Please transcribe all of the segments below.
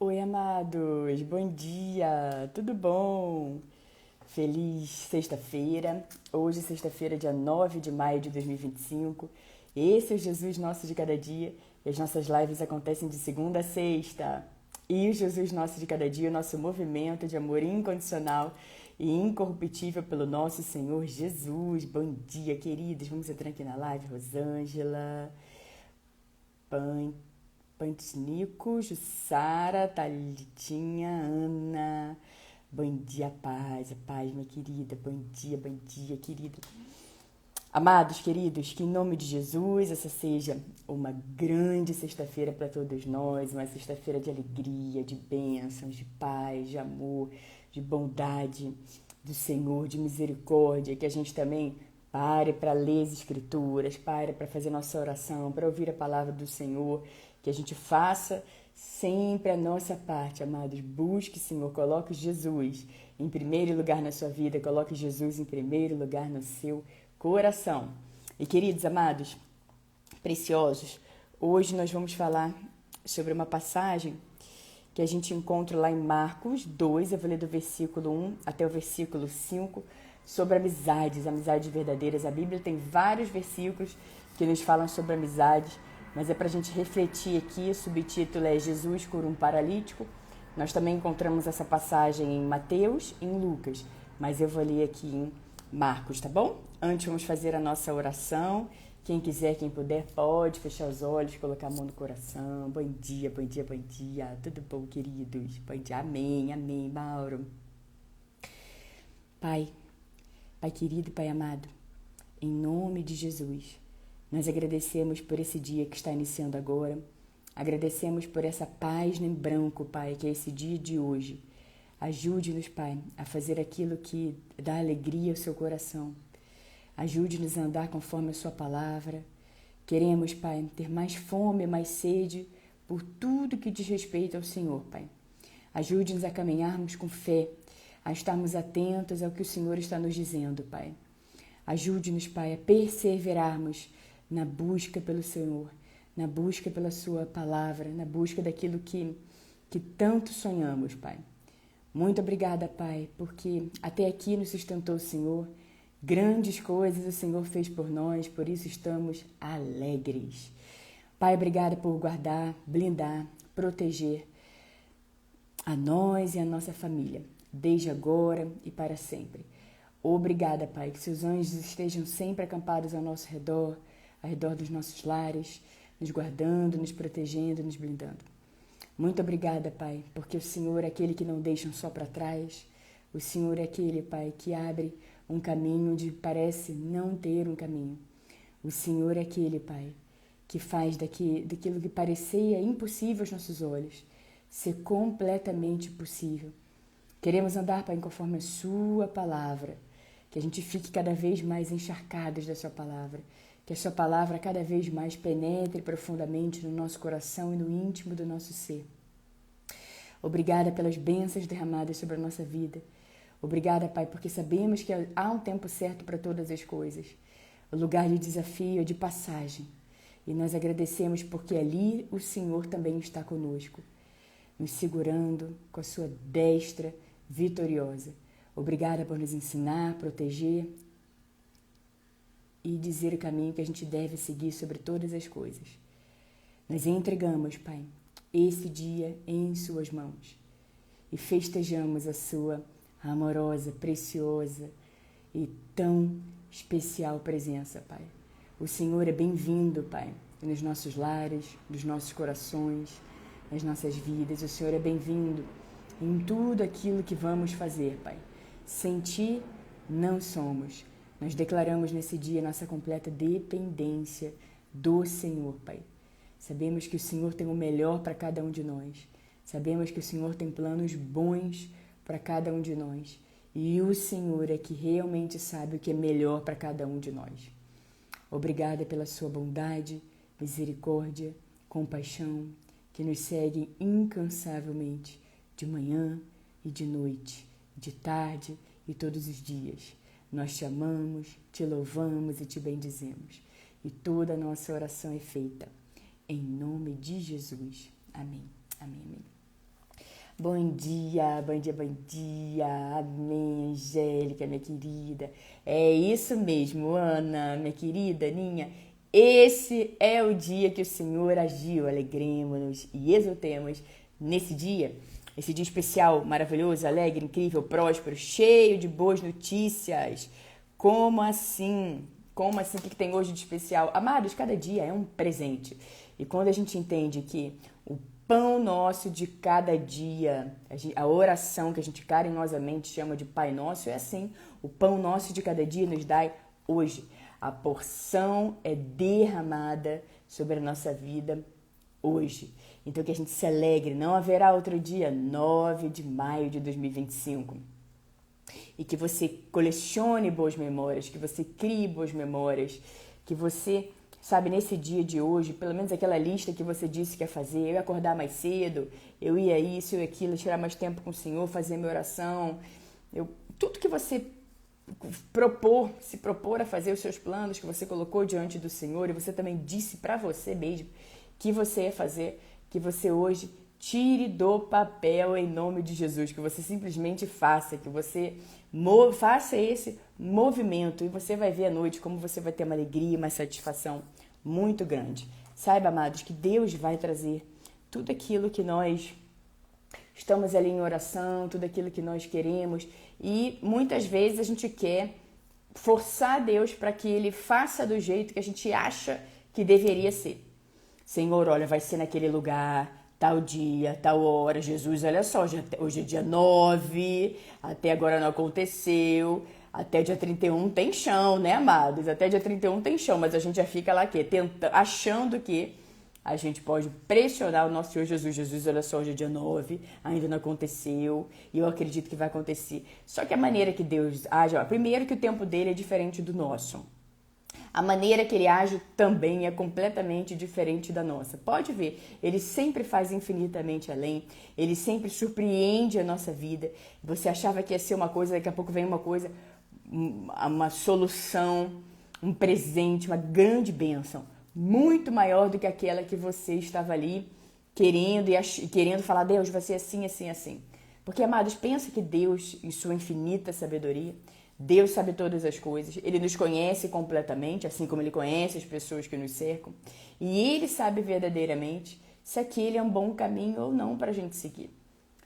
Oi, amados, bom dia, tudo bom? Feliz sexta-feira. Hoje, sexta-feira, dia 9 de maio de 2025. Esse é o Jesus Nosso de Cada Dia e as nossas lives acontecem de segunda a sexta. E o Jesus Nosso de Cada Dia, o nosso movimento de amor incondicional e incorruptível pelo nosso Senhor Jesus. Bom dia, queridos. Vamos entrar aqui na live, Rosângela, Pan Pantinico, Jussara, Thalitinha, Ana. Bom dia, paz, minha querida. Bom dia, querida. Amados, queridos, que em nome de Jesus essa seja uma grande sexta-feira para todos nós, uma sexta-feira de alegria, de bênçãos, de paz, de amor, de bondade do Senhor, de misericórdia, que a gente também pare para ler as Escrituras, pare para fazer nossa oração, para ouvir a palavra do Senhor, que a gente faça sempre a nossa parte, amados. Busque, Senhor, coloque Jesus em primeiro lugar na sua vida, coloque Jesus em primeiro lugar no seu coração. E queridos, amados, preciosos, hoje nós vamos falar sobre uma passagem que a gente encontra lá em Marcos 2, eu vou ler do versículo 1 até o versículo 5, sobre amizades verdadeiras. A Bíblia tem vários versículos que nos falam sobre amizades, mas é para a gente refletir aqui. O subtítulo é Jesus cura um paralítico. Nós também encontramos essa passagem em Mateus e em Lucas, mas eu vou ler aqui em Marcos, tá bom? Antes vamos fazer a nossa oração. Quem quiser, quem puder, pode fechar os olhos, colocar a mão no coração. Bom dia, bom dia, bom dia. Tudo bom, queridos? Bom dia, amém, amém, Mauro. Pai, Pai querido, Pai amado, em nome de Jesus, nós agradecemos por esse dia que está iniciando agora. Agradecemos por essa página em branco, Pai, que é esse dia de hoje. Ajude-nos, Pai, a fazer aquilo que dá alegria ao seu coração. Ajude-nos a andar conforme a sua palavra. Queremos, Pai, ter mais fome, mais sede por tudo que diz respeito ao Senhor, Pai. Ajude-nos a caminharmos com fé, a estarmos atentos ao que o Senhor está nos dizendo, Pai. Ajude-nos, Pai, a perseverarmos na busca pelo Senhor, na busca pela sua palavra, na busca daquilo que tanto sonhamos, Pai. Muito obrigada, Pai, porque até aqui nos sustentou o Senhor. Grandes coisas o Senhor fez por nós, por isso estamos alegres. Pai, obrigada por guardar, blindar, proteger a nós e a nossa família, desde agora e para sempre. Obrigada, Pai, que seus anjos estejam sempre acampados ao nosso redor, ao redor dos nossos lares, nos guardando, nos protegendo, nos blindando. Muito obrigada, Pai, porque o Senhor é aquele que não deixa um só para trás. O Senhor é aquele, Pai, que abre um caminho onde parece não ter um caminho. O Senhor é aquele, Pai, que faz daquilo que parecia impossível aos nossos olhos ser completamente possível. Queremos andar, Pai, conforme a sua palavra, que a gente fique cada vez mais encharcados da sua palavra, que a sua palavra cada vez mais penetre profundamente no nosso coração e no íntimo do nosso ser. Obrigada pelas bênçãos derramadas sobre a nossa vida. Obrigada, Pai, porque sabemos que há um tempo certo para todas as coisas. O lugar de desafio é de passagem. E nós agradecemos porque ali o Senhor também está conosco, nos segurando com a sua destra vitoriosa. Obrigada por nos ensinar, proteger e dizer o caminho que a gente deve seguir sobre todas as coisas. Nós entregamos, Pai, esse dia em suas mãos e festejamos a sua amorosa, preciosa e tão especial presença, Pai. O Senhor é bem-vindo, Pai, nos nossos lares, nos nossos corações, nas nossas vidas. O Senhor é bem-vindo em tudo aquilo que vamos fazer, Pai. Sem Ti, não somos. Nós declaramos nesse dia nossa completa dependência do Senhor, Pai. Sabemos que o Senhor tem o melhor para cada um de nós. Sabemos que o Senhor tem planos bons para cada um de nós. E o Senhor é que realmente sabe o que é melhor para cada um de nós. Obrigada pela sua bondade, misericórdia, compaixão, que nos segue incansavelmente, de manhã e de noite, de tarde e todos os dias. Nós te amamos, te louvamos e te bendizemos. E toda a nossa oração é feita em nome de Jesus. Amém. Amém, amém. Bom dia, bom dia, bom dia. Amém, Angélica, minha querida. É isso mesmo, Ana, minha querida Aninha. Esse é o dia que o Senhor agiu. Alegremos-nos e exultemos nesse dia. Esse dia especial, maravilhoso, alegre, incrível, próspero, cheio de boas notícias. Como assim? Como assim? O que tem hoje de especial? Amados, cada dia é um presente. E quando a gente entende que o pão nosso de cada dia, a oração que a gente carinhosamente chama de Pai Nosso, é assim: o pão nosso de cada dia nos dai hoje. A porção é derramada sobre a nossa vida hoje. Então que a gente se alegre, não haverá outro dia, 9 de maio de 2025. E que você colecione boas memórias, que você crie boas memórias, que você, sabe, nesse dia de hoje, pelo menos aquela lista que você disse que ia fazer, eu ia acordar mais cedo, eu ia isso, eu ia aquilo, tirar mais tempo com o Senhor, fazer minha oração, tudo que você se propor a fazer os seus planos que você colocou diante do Senhor e você também disse para você mesmo que você ia fazer, que você hoje tire do papel em nome de Jesus, que você simplesmente faça, que você faça esse movimento e você vai ver à noite como você vai ter uma alegria, uma satisfação muito grande. Saiba, amados, que Deus vai trazer tudo aquilo que nós estamos ali em oração, tudo aquilo que nós queremos e muitas vezes a gente quer forçar Deus para que Ele faça do jeito que a gente acha que deveria ser. Senhor, olha, vai ser naquele lugar, tal dia, tal hora. Jesus, olha só, hoje é dia 9, até agora não aconteceu. Até dia 31 tem chão, né, amados? Até dia 31 tem chão, mas a gente já fica lá achando que a gente pode pressionar o nosso Senhor Jesus. Jesus, olha só, hoje é dia 9, ainda não aconteceu, e eu acredito que vai acontecer. Só que a maneira que Deus age, primeiro que o tempo dele é diferente do nosso. A maneira que ele age também é completamente diferente da nossa. Pode ver, ele sempre faz infinitamente além, ele sempre surpreende a nossa vida. Você achava que ia ser uma coisa, daqui a pouco vem uma coisa, uma solução, um presente, uma grande bênção, muito maior do que aquela que você estava ali querendo falar, Deus, vai ser assim, assim, assim. Porque, amados, pensa que Deus, em sua infinita sabedoria, Deus sabe todas as coisas, Ele nos conhece completamente, assim como Ele conhece as pessoas que nos cercam, e Ele sabe verdadeiramente se aquele é um bom caminho ou não para a gente seguir.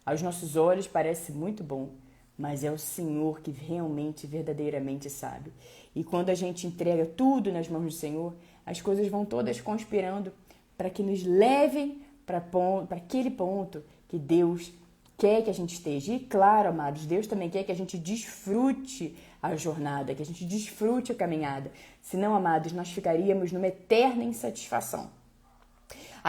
Aos nossos olhos parece muito bom, mas é o Senhor que realmente, verdadeiramente sabe. E quando a gente entrega tudo nas mãos do Senhor, as coisas vão todas conspirando para que nos levem para aquele ponto que Deus quer que a gente esteja. E claro, amados, Deus também quer que a gente desfrute a jornada, que a gente desfrute a caminhada. Senão, amados, nós ficaríamos numa eterna insatisfação.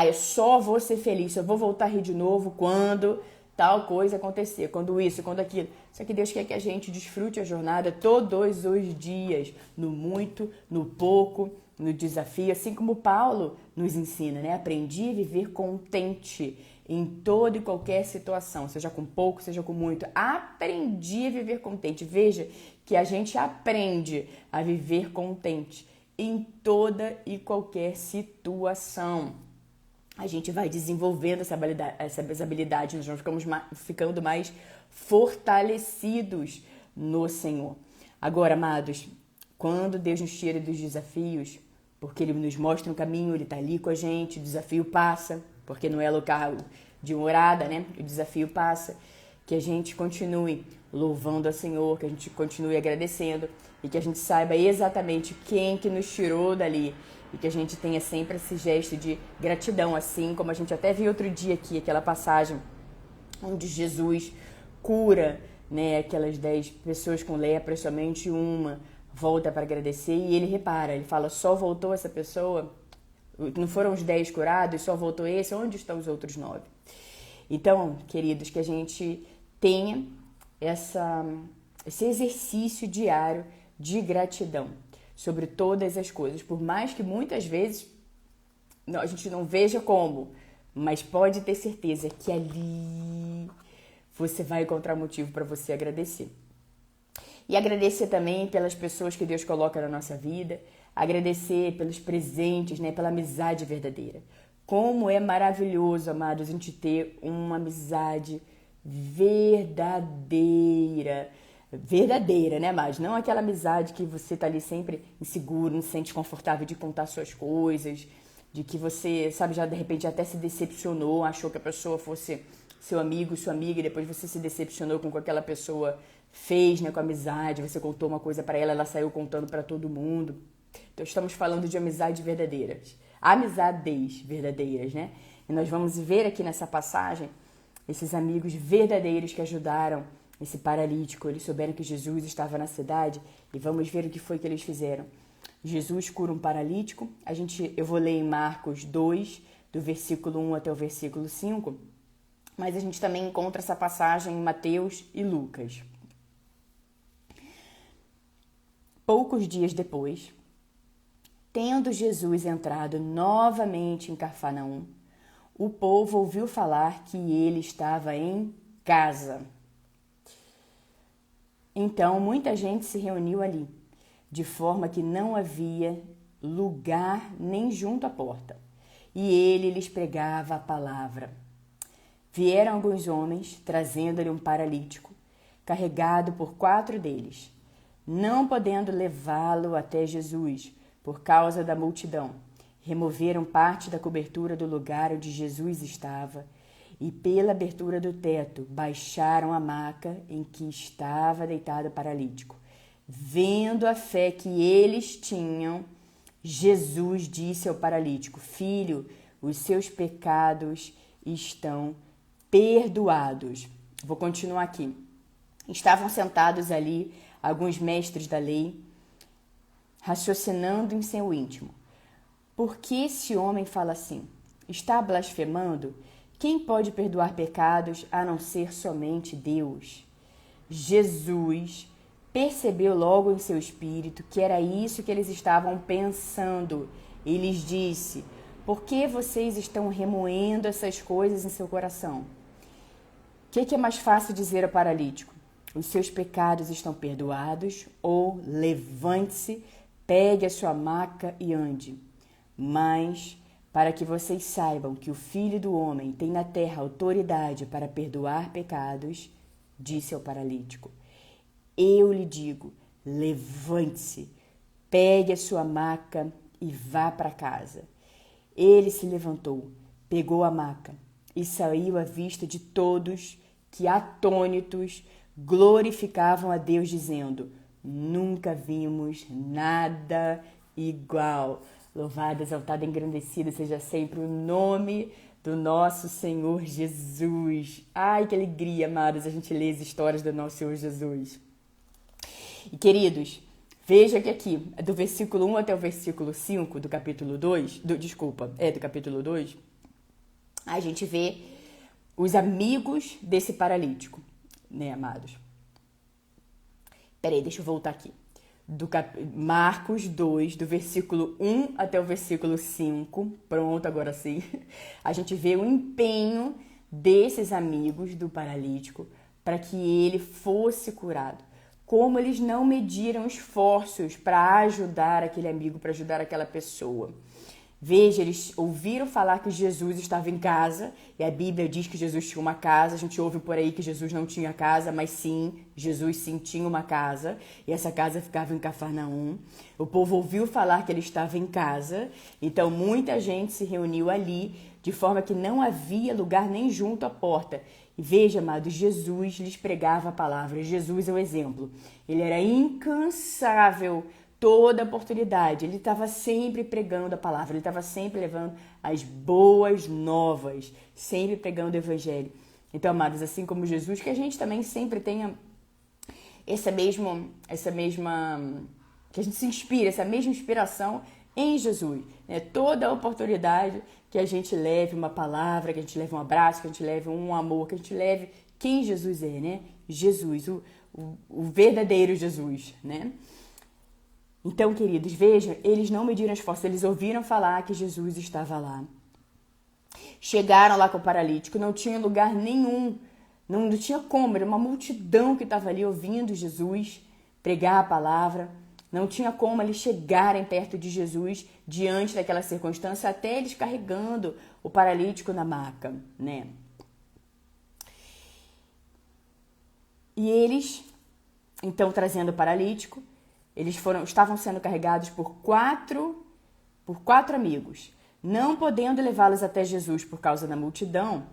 Eu só vou ser feliz, eu vou voltar a rir de novo quando tal coisa acontecer, quando isso, quando aquilo. Só que Deus quer que a gente desfrute a jornada todos os dias, no muito, no pouco, no desafio, assim como Paulo nos ensina, né? Aprendi a viver contente em toda e qualquer situação, seja com pouco, seja com muito. Aprendi a viver contente. Veja que a gente aprende a viver contente em toda e qualquer situação. A gente vai desenvolvendo essas habilidades, nós vamos ficando mais fortalecidos no Senhor. Agora, amados, quando Deus nos tira dos desafios, porque Ele nos mostra um caminho, Ele está ali com a gente, o desafio passa, porque não é local de morada, né? O desafio passa, que a gente continue louvando ao Senhor, que a gente continue agradecendo e que a gente saiba exatamente quem que nos tirou dali e que a gente tenha sempre esse gesto de gratidão, assim como a gente até viu outro dia aqui, aquela passagem onde Jesus cura, né, aquelas 10 pessoas com lepra, somente uma volta para agradecer e ele repara, ele fala, só voltou essa pessoa? Não foram os 10 curados, só voltou esse? Onde estão os outros 9? Então, queridos, que a gente tenha esse exercício diário de gratidão sobre todas as coisas, por mais que muitas vezes a gente não veja como, mas pode ter certeza que ali você vai encontrar motivo para você agradecer. E agradecer também pelas pessoas que Deus coloca na nossa vida, agradecer pelos presentes, né, pela amizade verdadeira. Como é maravilhoso, amados, a gente ter uma amizade verdadeira. Verdadeira, né, mas não aquela amizade que você tá ali sempre inseguro, não se sente confortável de contar suas coisas, de que você, sabe, já de repente até se decepcionou, achou que a pessoa fosse seu amigo, sua amiga, e depois você se decepcionou com o que aquela pessoa fez, né, com a amizade, você contou uma coisa pra ela, ela saiu contando pra todo mundo. Então estamos falando de amizades verdadeiras, amizades verdadeiras, né? E nós vamos ver aqui nessa passagem esses amigos verdadeiros que ajudaram esse paralítico. Eles souberam que Jesus estava na cidade e vamos ver o que foi que eles fizeram. Jesus cura um paralítico. Eu vou ler em Marcos 2, do versículo 1 até o versículo 5, mas a gente também encontra essa passagem em Mateus e Lucas. Poucos dias depois, tendo Jesus entrado novamente em Cafarnaum, o povo ouviu falar que ele estava em casa. Então, muita gente se reuniu ali, de forma que não havia lugar nem junto à porta, e ele lhes pregava a palavra. Vieram alguns homens, trazendo-lhe um paralítico, carregado por 4 deles, não podendo levá-lo até Jesus, por causa da multidão. Removeram parte da cobertura do lugar onde Jesus estava e, pela abertura do teto, baixaram a maca em que estava deitado o paralítico. Vendo a fé que eles tinham, Jesus disse ao paralítico: Filho, os seus pecados estão perdoados. Vou continuar aqui. Estavam sentados ali alguns mestres da lei, raciocinando em seu íntimo. Por que esse homem fala assim? Está blasfemando? Quem pode perdoar pecados a não ser somente Deus? Jesus percebeu logo em seu espírito que era isso que eles estavam pensando e lhes disse: Por que vocês estão remoendo essas coisas em seu coração? O que é mais fácil dizer ao paralítico? Os seus pecados estão perdoados, ou levante-se, pegue a sua maca e ande. Mas, para que vocês saibam que o Filho do Homem tem na terra autoridade para perdoar pecados, disse ao paralítico: Eu lhe digo, levante-se, pegue a sua maca e vá para casa. Ele se levantou, pegou a maca e saiu à vista de todos, que, atônitos, glorificavam a Deus, dizendo: Nunca vimos nada igual. Louvado, exaltado, engrandecido seja sempre o nome do nosso Senhor Jesus. Ai, que alegria, amados, a gente lê as histórias do nosso Senhor Jesus. E, queridos, veja que aqui, do versículo 1 até o versículo 5 do capítulo 2, do capítulo 2, a gente vê os amigos desse paralítico, né, amados? Peraí, deixa eu voltar aqui. Marcos 2, do versículo 1 até o versículo 5, pronto, agora sim, a gente vê o empenho desses amigos do paralítico para que ele fosse curado. Como eles não mediram esforços para ajudar aquele amigo, para ajudar aquela pessoa. Veja, eles ouviram falar que Jesus estava em casa, e a Bíblia diz que Jesus tinha uma casa. A gente ouve por aí que Jesus não tinha casa, mas sim, Jesus sim tinha uma casa, e essa casa ficava em Cafarnaum. O povo ouviu falar que ele estava em casa, então muita gente se reuniu ali, de forma que não havia lugar nem junto à porta. E veja, amados, Jesus lhes pregava a palavra. Jesus é o exemplo. Ele era incansável toda a oportunidade. Ele estava sempre pregando a palavra, ele estava sempre levando as boas novas, sempre pregando o evangelho. Então, amados, assim como Jesus, que a gente também sempre tenha que a gente se inspire, essa mesma inspiração em Jesus, né? Toda a oportunidade que a gente leve uma palavra, que a gente leve um abraço, que a gente leve um amor, que a gente leve quem Jesus é, né? Jesus, o verdadeiro Jesus, né? Então, queridos, vejam, eles não mediram esforço, eles ouviram falar que Jesus estava lá. Chegaram lá com o paralítico, não tinha lugar nenhum, não tinha como, era uma multidão que estava ali ouvindo Jesus pregar a palavra. Não tinha como eles chegarem perto de Jesus diante daquela circunstância, até eles carregando o paralítico na maca, né? E eles, então, trazendo o paralítico, estavam sendo carregados por quatro amigos. Não podendo levá-los até Jesus por causa da multidão,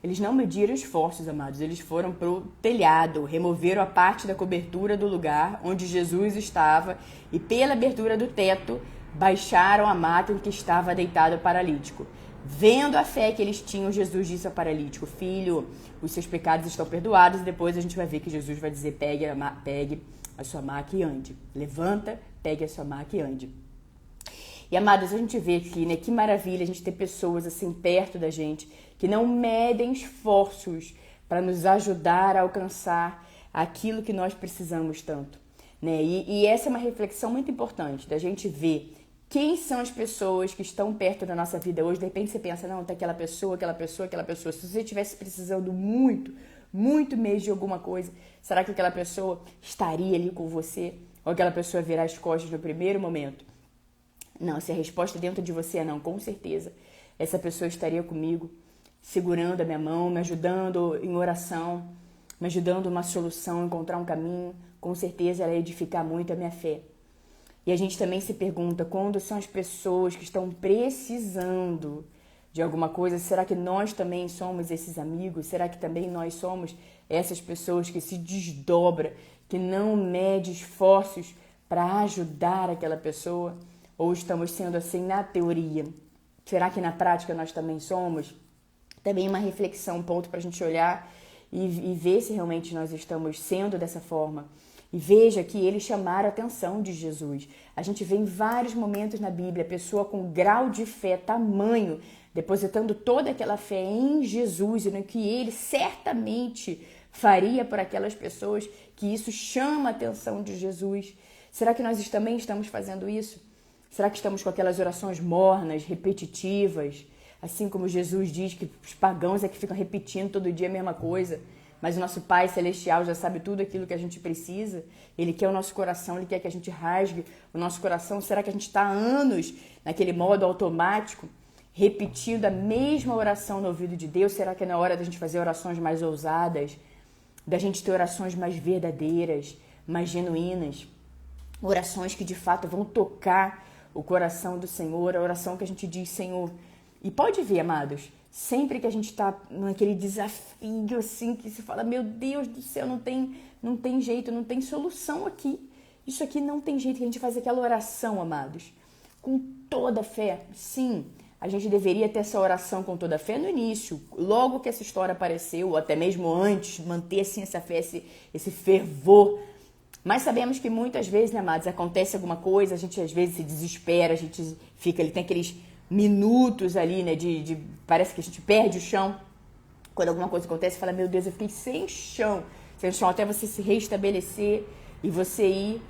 eles não mediram esforços, amados. Eles foram para o telhado, removeram a parte da cobertura do lugar onde Jesus estava e, pela abertura do teto, baixaram a maca em que estava deitado o paralítico. Vendo a fé que eles tinham, Jesus disse ao paralítico: filho, os seus pecados estão perdoados. E depois a gente vai ver que Jesus vai dizer: pegue a sua maca e ande. Levanta, pegue a sua maca e ande. E, amados, a gente vê aqui, né, que maravilha a gente ter pessoas assim perto da gente que não medem esforços para nos ajudar a alcançar aquilo que nós precisamos tanto, né? E essa é uma reflexão muito importante, da gente ver quem são as pessoas que estão perto da nossa vida hoje. De repente você pensa, não, tá aquela pessoa. Se você estivesse precisando muito, muito mesmo de alguma coisa, será que aquela pessoa estaria ali com você? Ou aquela pessoa virar as costas no primeiro momento? Não, se a resposta dentro de você é não, com certeza, essa pessoa estaria comigo, segurando a minha mão, me ajudando em oração, me ajudando uma solução, encontrar um caminho. Com certeza ela ia edificar muito a minha fé. E a gente também se pergunta, quando são as pessoas que estão precisando de alguma coisa, será que nós também somos esses amigos? Será que também nós somos essas pessoas que se desdobram, que não mede esforços para ajudar aquela pessoa? Ou estamos sendo assim na teoria? Será que na prática nós também somos? Também uma reflexão, um ponto para a gente olhar e ver se realmente nós estamos sendo dessa forma. E veja que eles chamaram a atenção de Jesus. A gente vê em vários momentos na Bíblia a pessoa com grau de fé tamanho, depositando toda aquela fé em Jesus e no que ele certamente faria por aquelas pessoas, que isso chama a atenção de Jesus. Será que nós também estamos fazendo isso? Será que estamos com aquelas orações mornas, repetitivas? Assim como Jesus diz que os pagãos é que ficam repetindo todo dia a mesma coisa. Mas o nosso Pai Celestial já sabe tudo aquilo que a gente precisa. Ele quer o nosso coração, Ele quer que a gente rasgue o nosso coração. Será que a gente está há anos naquele modo automático, repetindo a mesma oração no ouvido de Deus? Será que é na hora da gente fazer orações mais ousadas? Da gente ter orações mais verdadeiras, mais genuínas? Orações que de fato vão tocar o coração do Senhor, a oração que a gente diz, Senhor. E pode ver, amados, sempre que a gente está naquele desafio assim, que se fala, meu Deus do céu, não tem jeito, não tem solução aqui. Isso aqui não tem jeito, que a gente faz aquela oração, amados, com toda a fé. Sim, a gente deveria ter essa oração com toda a fé no início, logo que essa história apareceu, ou até mesmo antes, manter assim essa fé, esse fervor. Mas sabemos que muitas vezes, né, amados, acontece alguma coisa, a gente às vezes se desespera, a gente fica ali, tem aqueles minutos ali, né, parece que a gente perde o chão. Quando alguma coisa acontece, fala, meu Deus, eu fiquei sem chão até você se restabelecer e você ir,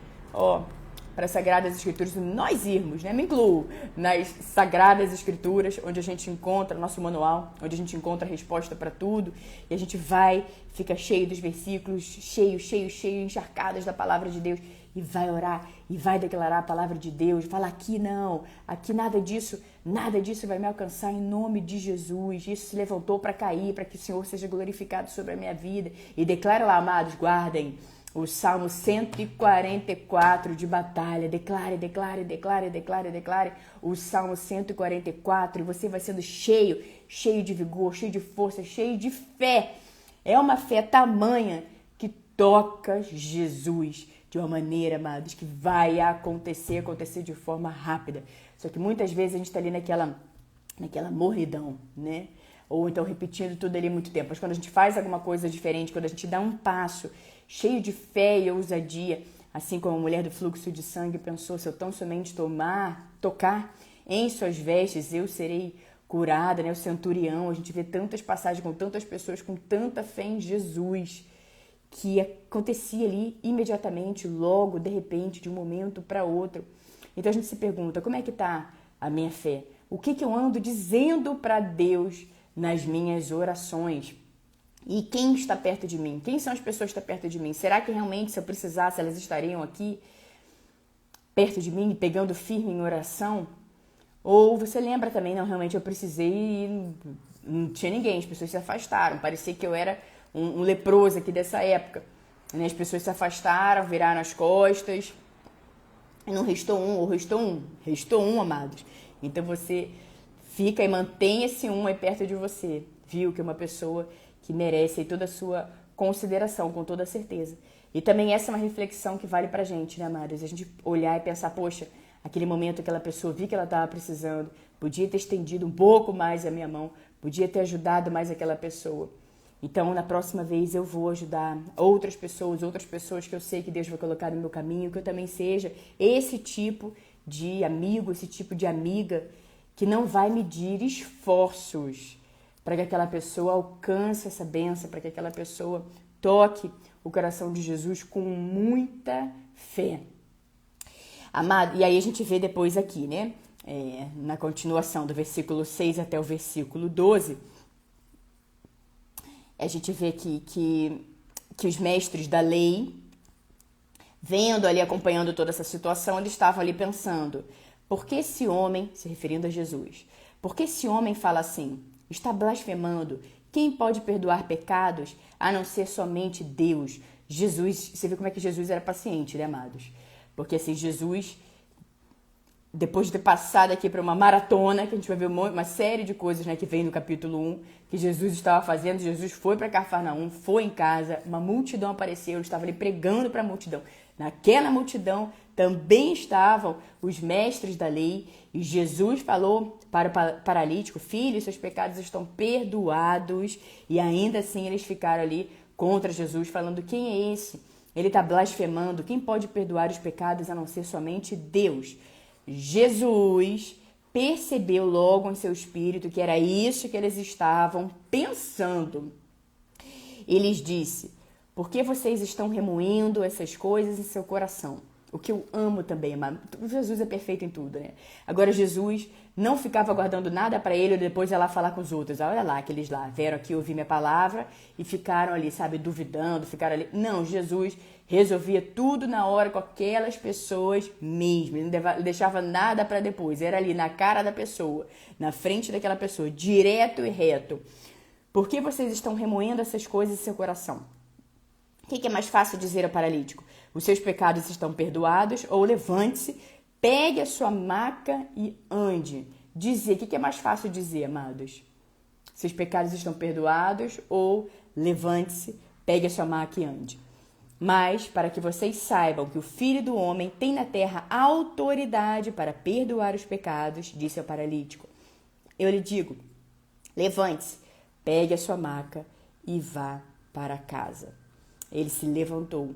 para as Sagradas Escrituras, nós irmos, né, me incluo, nas Sagradas Escrituras, onde a gente encontra nosso manual, onde a gente encontra a resposta para tudo, e a gente fica cheio dos versículos, cheio, encharcadas da palavra de Deus, e vai orar, e vai declarar a palavra de Deus, fala, aqui não, aqui nada disso vai me alcançar em nome de Jesus. Isso se levantou para cair, para que o Senhor seja glorificado sobre a minha vida. E declara lá, amados, guardem o Salmo 144 de batalha. Declare o Salmo 144, e você vai sendo cheio de vigor, cheio de força, cheio de fé. É uma fé tamanha que toca Jesus de uma maneira, amados, que vai acontecer de forma rápida. Só que muitas vezes a gente está ali naquela morridão, né? Ou então repetindo tudo ali muito tempo. Mas quando a gente faz alguma coisa diferente, quando a gente dá um passo cheio de fé e ousadia, assim como a mulher do fluxo de sangue pensou, se eu tão somente tocar em suas vestes, eu serei curada, né? O centurião, a gente vê tantas passagens com tantas pessoas com tanta fé em Jesus, que acontecia ali imediatamente, logo, de repente, de um momento para outro. Então a gente se pergunta, como é que está a minha fé? O que eu ando dizendo para Deus nas minhas orações? E quem está perto de mim? Quem são as pessoas que estão perto de mim? Será que realmente, se eu precisasse, elas estariam aqui perto de mim, pegando firme em oração? Ou você lembra também, não, realmente eu precisei e não tinha ninguém, as pessoas se afastaram, parecia que eu era um leproso aqui dessa época. Né? As pessoas se afastaram, viraram as costas, e não restou um, ou restou um? Restou um, amados. Então você fica e mantém esse um aí perto de você, viu? Que é uma pessoa que merece aí toda a sua consideração, com toda certeza. E também essa é uma reflexão que vale pra gente, né, amados? A gente olhar e pensar, poxa, aquele momento aquela pessoa, vi que ela estava precisando, podia ter estendido um pouco mais a minha mão, podia ter ajudado mais aquela pessoa. Então, na próxima vez eu vou ajudar outras pessoas que eu sei que Deus vai colocar no meu caminho, que eu também seja esse tipo de amigo, esse tipo de amiga que não vai medir esforços para que aquela pessoa alcance essa bênção, para que aquela pessoa toque o coração de Jesus com muita fé. Amado, e aí a gente vê depois aqui, né? Na continuação do versículo 6 até o versículo 12, a gente vê que os mestres da lei, vendo ali, acompanhando toda essa situação, eles estavam ali pensando, por que esse homem, se referindo a Jesus, por que esse homem fala assim? Está blasfemando. Quem pode perdoar pecados a não ser somente Deus? Jesus, você vê como é que Jesus era paciente, né, amados? Porque assim, Jesus, depois de ter passado aqui para uma maratona, que a gente vai ver uma série de coisas, né, que vem no capítulo 1, que Jesus estava fazendo. Jesus foi para Cafarnaum, foi em casa, uma multidão apareceu, ele estava ali pregando para a multidão. Naquela multidão também estavam os mestres da lei, e Jesus falou para o paralítico, filho, seus pecados estão perdoados, e ainda assim eles ficaram ali contra Jesus, falando, quem é esse? Ele está blasfemando, quem pode perdoar os pecados a não ser somente Deus? Jesus percebeu logo em seu espírito que era isso que eles estavam pensando. Ele lhes disse, por que vocês estão remoendo essas coisas em seu coração? O que eu amo também, amado. Jesus é perfeito em tudo, né? Agora, Jesus não ficava guardando nada para ele e depois ia lá falar com os outros. Olha lá, aqueles lá vieram aqui ouvir minha palavra e ficaram ali, sabe, duvidando, ficaram ali. Não, Jesus resolvia tudo na hora com aquelas pessoas mesmo. Ele não deixava nada para depois. Era ali na cara da pessoa, na frente daquela pessoa, direto e reto. Por que vocês estão remoendo essas coisas em seu coração? O que é mais fácil dizer ao paralítico? Os seus pecados estão perdoados, ou levante-se, pegue a sua maca e ande. Dizer, o que é mais fácil dizer, amados? Seus pecados estão perdoados, ou levante-se, pegue a sua maca e ande. Mas, para que vocês saibam que o Filho do Homem tem na terra autoridade para perdoar os pecados, disse ao paralítico, eu lhe digo, levante-se, pegue a sua maca e vá para casa. Ele se levantou,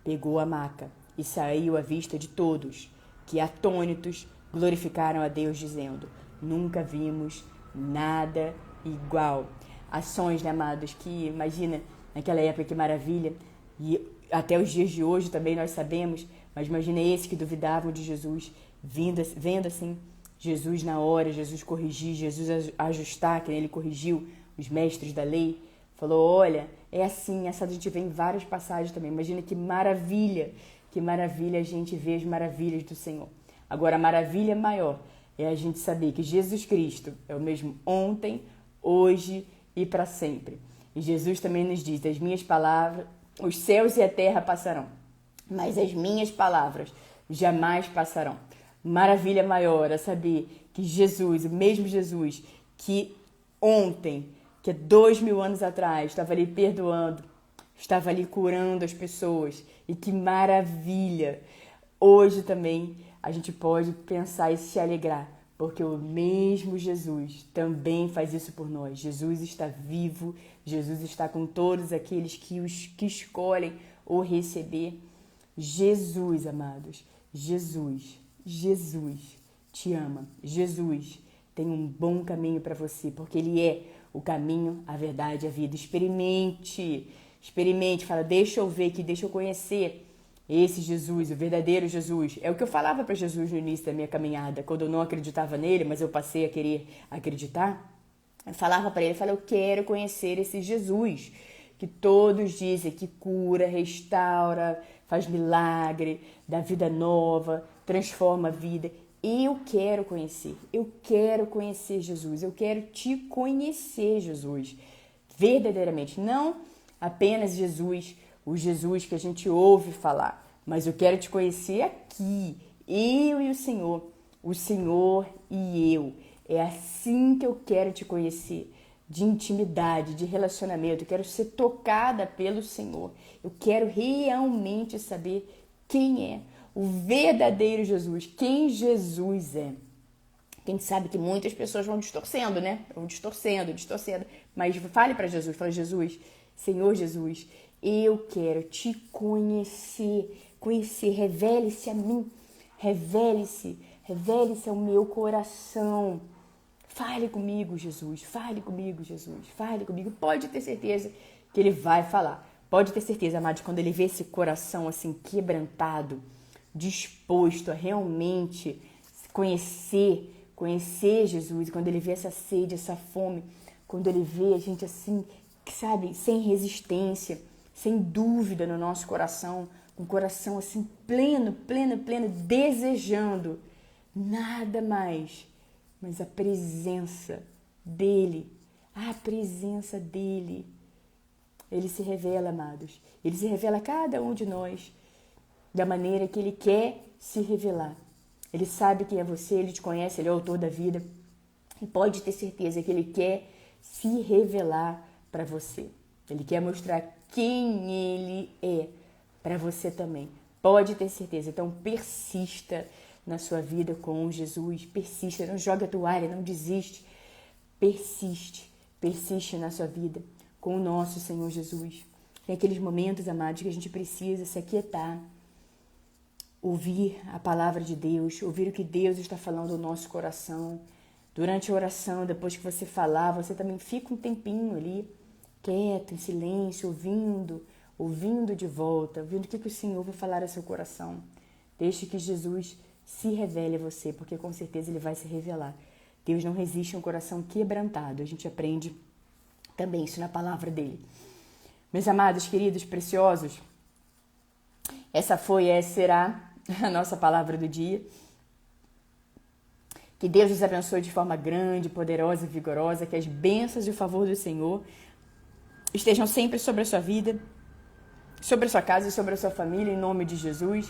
pegou a maca e saiu à vista de todos, que atônitos glorificaram a Deus, dizendo, nunca vimos nada igual. Ações, né, amados, que imagina, naquela época que maravilha, e até os dias de hoje também nós sabemos, mas imagina esses que duvidavam de Jesus, vendo assim, Jesus na hora, Jesus corrigir, Jesus ajustar, que ele corrigiu os mestres da lei, falou, olha, é assim, essa a gente vê em várias passagens também. Imagina que maravilha a gente vê as maravilhas do Senhor. Agora, a maravilha maior é a gente saber que Jesus Cristo é o mesmo ontem, hoje e para sempre. E Jesus também nos diz, as minhas palavras, os céus e a terra passarão, mas as minhas palavras jamais passarão. Maravilha maior é saber que Jesus, o mesmo Jesus que ontem, que há 2000 anos atrás estava ali perdoando, estava ali curando as pessoas. E que maravilha! Hoje também a gente pode pensar e se alegrar, porque o mesmo Jesus também faz isso por nós. Jesus está vivo, Jesus está com todos aqueles que escolhem o receber. Jesus, amados, Jesus te ama. Jesus tem um bom caminho para você, porque Ele é o caminho, a verdade e a vida. Experimente, fala, deixa eu ver aqui, deixa eu conhecer esse Jesus, o verdadeiro Jesus. É o que eu falava para Jesus no início da minha caminhada, quando eu não acreditava nele, mas eu passei a querer acreditar. Eu falava para ele, eu quero conhecer esse Jesus, que todos dizem que cura, restaura, faz milagre, dá vida nova, transforma a vida. Eu quero conhecer Jesus, eu quero te conhecer, Jesus, verdadeiramente, não apenas Jesus o Jesus que a gente ouve falar, mas eu quero te conhecer aqui, eu e o Senhor e eu. É assim que eu quero te conhecer, de intimidade, de relacionamento. Eu quero ser tocada pelo Senhor. Eu quero realmente saber quem é o verdadeiro Jesus, quem Jesus é. Quem sabe que muitas pessoas vão distorcendo, né? Vão distorcendo. Mas fale para Jesus, fala: Jesus, Senhor Jesus, eu quero te conhecer, revele-se a mim, revele-se ao meu coração. Fale comigo, Jesus, fale comigo, Jesus, fale comigo. Pode ter certeza que ele vai falar. Pode ter certeza, amados, quando ele vê esse coração assim quebrantado, disposto a realmente conhecer Jesus, quando ele vê essa sede, essa fome, quando ele vê a gente assim, sabe, sem resistência, sem dúvida no nosso coração, um coração assim pleno, desejando nada mais, mas a presença dele, ele se revela, amados, ele se revela a cada um de nós da maneira que ele quer se revelar. Ele sabe quem é você, ele te conhece, ele é o autor da vida. E pode ter certeza que ele quer se revelar para você. Ele quer mostrar quem ele é para você também. Pode ter certeza. Então persista na sua vida com Jesus. Persista, não joga a toalha, não desiste. Persiste na sua vida com o nosso Senhor Jesus. Tem aqueles momentos, amados, que a gente precisa se aquietar, ouvir a palavra de Deus, ouvir o que Deus está falando no nosso coração. Durante a oração, depois que você falar, você também fica um tempinho ali, quieto, em silêncio, ouvindo de volta, ouvindo o que o Senhor vai falar ao seu coração. Deixe que Jesus se revele a você, porque com certeza ele vai se revelar. Deus não resiste a um coração quebrantado. A gente aprende também isso na palavra dele. Meus amados, queridos, preciosos, essa será a nossa palavra do dia. Que Deus nos abençoe de forma grande, poderosa e vigorosa. Que as bênçãos e o favor do Senhor estejam sempre sobre a sua vida, sobre a sua casa e sobre a sua família, em nome de Jesus.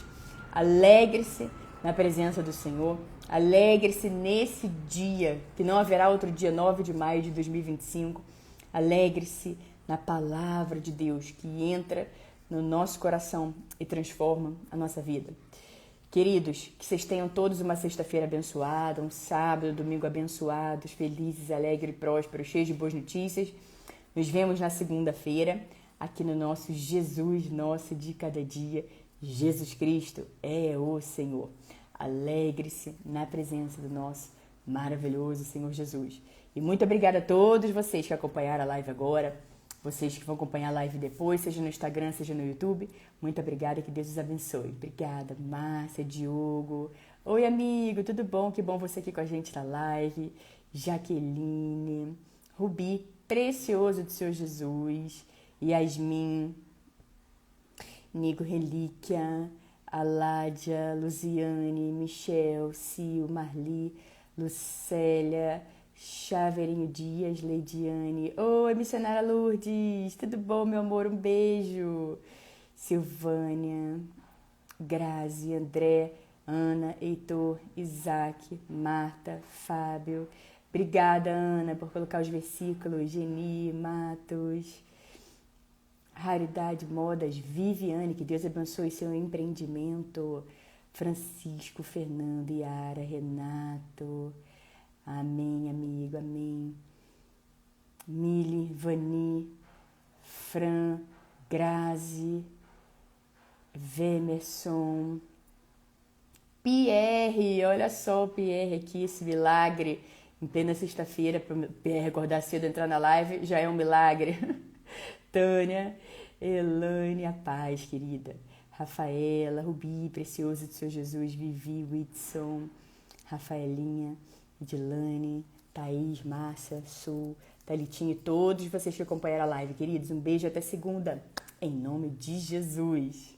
Alegre-se na presença do Senhor. Alegre-se nesse dia, que não haverá outro dia, 9 de maio de 2025. Alegre-se na palavra de Deus que entra no nosso coração e transforma a nossa vida. Queridos, que vocês tenham todos uma sexta-feira abençoada, um sábado, domingo abençoados, felizes, alegres, prósperos, cheios de boas notícias. Nos vemos na segunda-feira, aqui no nosso Jesus Nosso de Cada Dia. Jesus Cristo é o Senhor. Alegre-se na presença do nosso maravilhoso Senhor Jesus. E muito obrigada a todos vocês que acompanharam a live agora, vocês que vão acompanhar a live depois, seja no Instagram, seja no YouTube. Muito obrigada, que Deus os abençoe. Obrigada, Márcia, Diogo. Oi, amigo, tudo bom? Que bom você aqui com a gente na live. Jaqueline, Rubi, precioso do Senhor Jesus. Yasmin, Nigo Relíquia, Aládia, Luziane, Michel, Sil, Marli, Lucélia, Chaveirinho Dias, Leidiane. Oi, missionária Lourdes, tudo bom, meu amor? Um beijo. Silvânia, Grazi, André, Ana, Heitor, Isaac, Marta, Fábio. Obrigada, Ana, por colocar os versículos. Geni, Matos, Raridade Modas, Viviane, que Deus abençoe seu empreendimento. Francisco, Fernando, Yara, Renato. Amém, amigo, amém. Mili, Vani, Fran, Grazi, Vemerson, Pierre, olha só o Pierre aqui, esse milagre. Em plena sexta-feira, para o Pierre acordar cedo e entrar na live, já é um milagre. Tânia, Elaine, a paz, querida. Rafaela, Rubi, precioso do Senhor Jesus, Vivi, Whitson, Rafaelinha, Edilane, Thaís, Márcia, Sul, Thalitinha e todos vocês que acompanharam a live, queridos. Um beijo até segunda, em nome de Jesus.